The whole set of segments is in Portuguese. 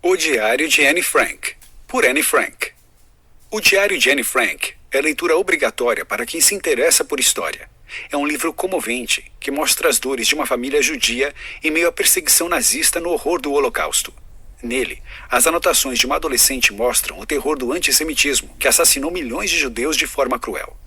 O Diário de Anne Frank, por Anne Frank. O Diário de Anne Frank é leitura obrigatória para quem se interessa por história. É um livro comovente que mostra as dores de uma família judia em meio à perseguição nazista no horror do Holocausto. Nele, as anotações de uma adolescente mostram o terror do antissemitismo que assassinou milhões de judeus de forma cruel.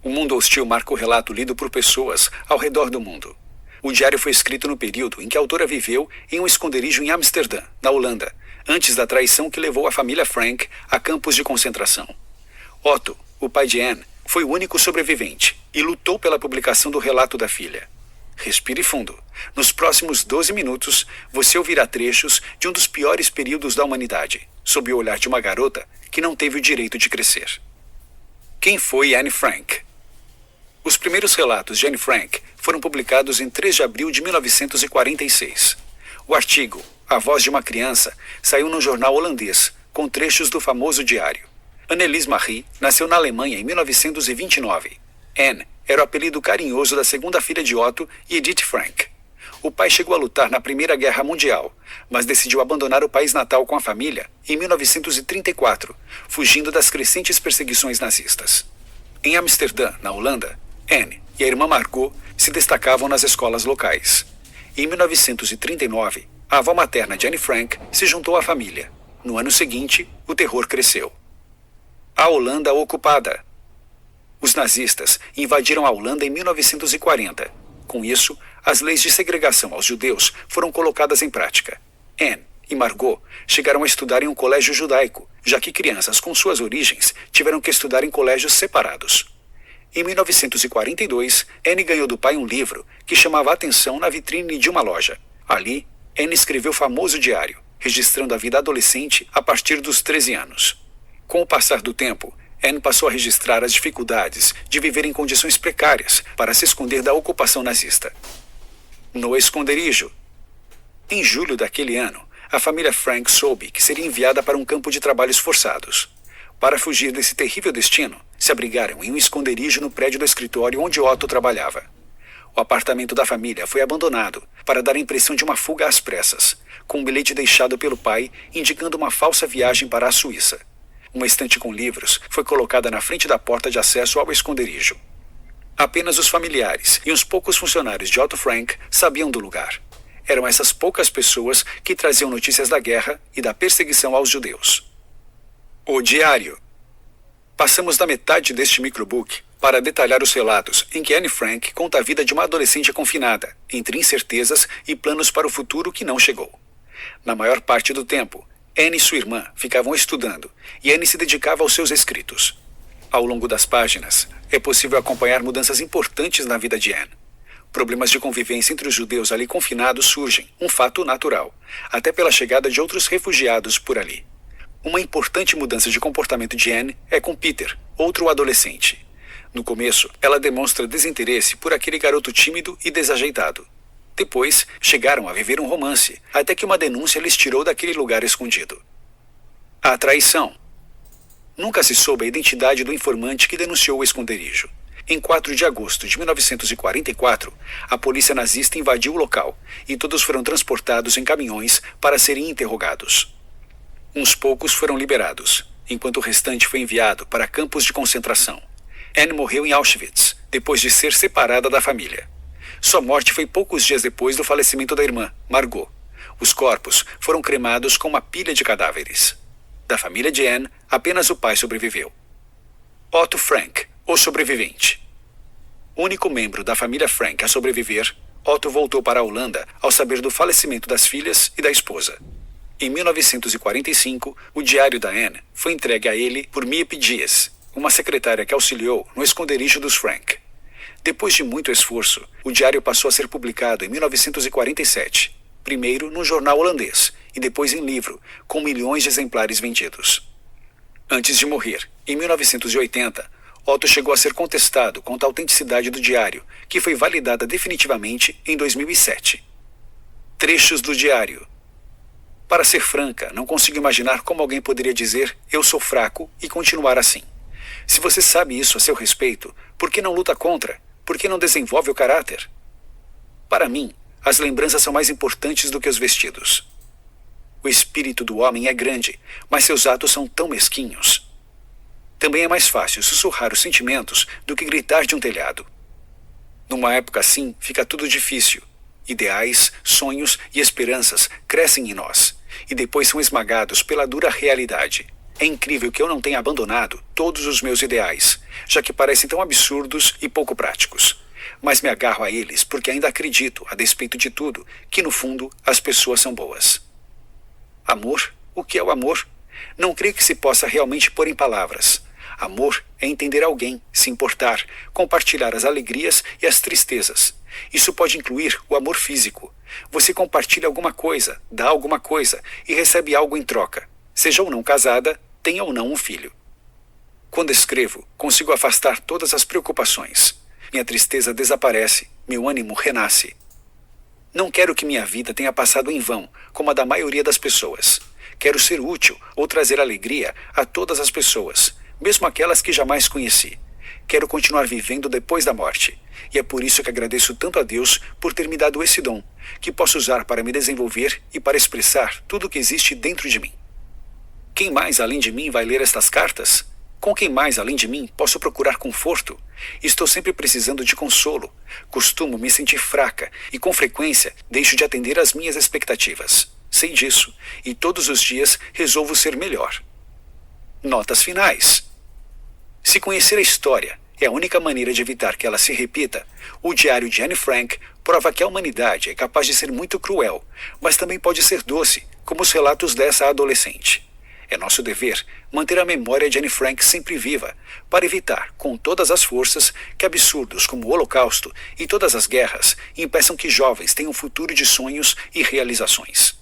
O Mundo Hostil marca o relato lido por pessoas ao redor do mundo. O diário foi escrito no período em que a autora viveu em um esconderijo em Amsterdã, na Holanda, antes da traição que levou a família Frank a campos de concentração. Otto, o pai de Anne, foi o único sobrevivente e lutou pela publicação do relato da filha. Respire fundo. Nos próximos 12 minutos, você ouvirá trechos de um dos piores períodos da humanidade, sob o olhar de uma garota que não teve o direito de crescer. Quem foi Anne Frank? Os primeiros relatos de Anne Frank foram publicados em 3 de abril de 1946. O artigo, A Voz de uma Criança, saiu num jornal holandês, com trechos do famoso diário. Annelies Marie nasceu na Alemanha em 1929. Anne era o apelido carinhoso da segunda filha de Otto e Edith Frank. O pai chegou a lutar na Primeira Guerra Mundial, mas decidiu abandonar o país natal com a família em 1934, fugindo das crescentes perseguições nazistas. Em Amsterdã, na Holanda, Anne e a irmã Margot se destacavam nas escolas locais. Em 1939, a avó materna de Anne Frank se juntou à família. No ano seguinte, o terror cresceu. A Holanda ocupada. Os nazistas invadiram a Holanda em 1940. Com isso, as leis de segregação aos judeus foram colocadas em prática. Anne e Margot chegaram a estudar em um colégio judaico, já que crianças com suas origens tiveram que estudar em colégios separados. Em 1942, Anne ganhou do pai um livro que chamava a atenção na vitrine de uma loja. Ali, Anne escreveu o famoso diário, registrando a vida adolescente a partir dos 13 anos. Com o passar do tempo, Anne passou a registrar as dificuldades de viver em condições precárias para se esconder da ocupação nazista. No esconderijo. Em julho daquele ano, a família Frank soube que seria enviada para um campo de trabalhos forçados. Para fugir desse terrível destino, se abrigaram em um esconderijo no prédio do escritório onde Otto trabalhava. O apartamento da família foi abandonado para dar a impressão de uma fuga às pressas, com um bilhete deixado pelo pai indicando uma falsa viagem para a Suíça. Uma estante com livros foi colocada na frente da porta de acesso ao esconderijo. Apenas os familiares e uns poucos funcionários de Otto Frank sabiam do lugar. Eram essas poucas pessoas que traziam notícias da guerra e da perseguição aos judeus. O diário. Passamos da metade deste microbook para detalhar os relatos em que Anne Frank conta a vida de uma adolescente confinada, entre incertezas e planos para o futuro que não chegou. Na maior parte do tempo, Anne e sua irmã ficavam estudando e Anne se dedicava aos seus escritos. Ao longo das páginas, é possível acompanhar mudanças importantes na vida de Anne. Problemas de convivência entre os judeus ali confinados surgem, um fato natural, até pela chegada de outros refugiados por ali. Uma importante mudança de comportamento de Anne é com Peter, outro adolescente. No começo, ela demonstra desinteresse por aquele garoto tímido e desajeitado. Depois, chegaram a viver um romance, até que uma denúncia lhes tirou daquele lugar escondido. A traição. Nunca se soube a identidade do informante que denunciou o esconderijo. Em 4 de agosto de 1944, a polícia nazista invadiu o local e todos foram transportados em caminhões para serem interrogados. Uns poucos foram liberados, enquanto o restante foi enviado para campos de concentração. Anne morreu em Auschwitz, depois de ser separada da família. Sua morte foi poucos dias depois do falecimento da irmã, Margot. Os corpos foram cremados com uma pilha de cadáveres. Da família de Anne, apenas o pai sobreviveu. Otto Frank, o sobrevivente. Único membro da família Frank a sobreviver, Otto voltou para a Holanda ao saber do falecimento das filhas e da esposa. Em 1945, o diário da Anne foi entregue a ele por Miep Diaz, uma secretária que auxiliou no esconderijo dos Frank. Depois de muito esforço, o diário passou a ser publicado em 1947, primeiro num jornal holandês e depois em livro, com milhões de exemplares vendidos. Antes de morrer, em 1980, Otto chegou a ser contestado quanto à autenticidade do diário, que foi validada definitivamente em 2007. Trechos do diário. Para ser franca, não consigo imaginar como alguém poderia dizer "eu sou fraco" e continuar assim. Se você sabe isso a seu respeito, por que não luta contra? Por que não desenvolve o caráter? Para mim, as lembranças são mais importantes do que os vestidos. O O espírito do homem é grande, mas seus atos são tão mesquinhos. Também é mais fácil sussurrar os sentimentos do que gritar de um telhado. Numa época assim, fica tudo difícil. Ideais, sonhos e esperanças crescem em nós, e depois são esmagados pela dura realidade. É incrível que eu não tenha abandonado todos os meus ideais, já que parecem tão absurdos e pouco práticos. Mas me agarro a eles porque ainda acredito, a despeito de tudo, que no fundo as pessoas são boas. Amor? O que é o amor? Não creio que se possa realmente pôr em palavras. Amor é entender alguém, se importar, compartilhar as alegrias e as tristezas. Isso pode incluir o amor físico. Você compartilha alguma coisa, dá alguma coisa e recebe algo em troca. Seja ou não casada, tenha ou não um filho. Quando escrevo, consigo afastar todas as preocupações. Minha tristeza desaparece, meu ânimo renasce. Não quero que minha vida tenha passado em vão, como a da maioria das pessoas. Quero ser útil ou trazer alegria a todas as pessoas, mesmo aquelas que jamais conheci. Quero continuar vivendo depois da morte. E é por isso que agradeço tanto a Deus por ter me dado esse dom, que posso usar para me desenvolver e para expressar tudo o que existe dentro de mim. Quem mais além de mim vai ler estas cartas? Com quem mais além de mim posso procurar conforto? Estou sempre precisando de consolo. Costumo me sentir fraca e com frequência deixo de atender às minhas expectativas. Sei disso e todos os dias resolvo ser melhor. Notas finais. Se conhecer a história é a única maneira de evitar que ela se repita, o diário de Anne Frank prova que a humanidade é capaz de ser muito cruel, mas também pode ser doce, como os relatos dessa adolescente. É nosso dever manter a memória de Anne Frank sempre viva, para evitar, com todas as forças, que absurdos como o Holocausto e todas as guerras impeçam que jovens tenham um futuro de sonhos e realizações.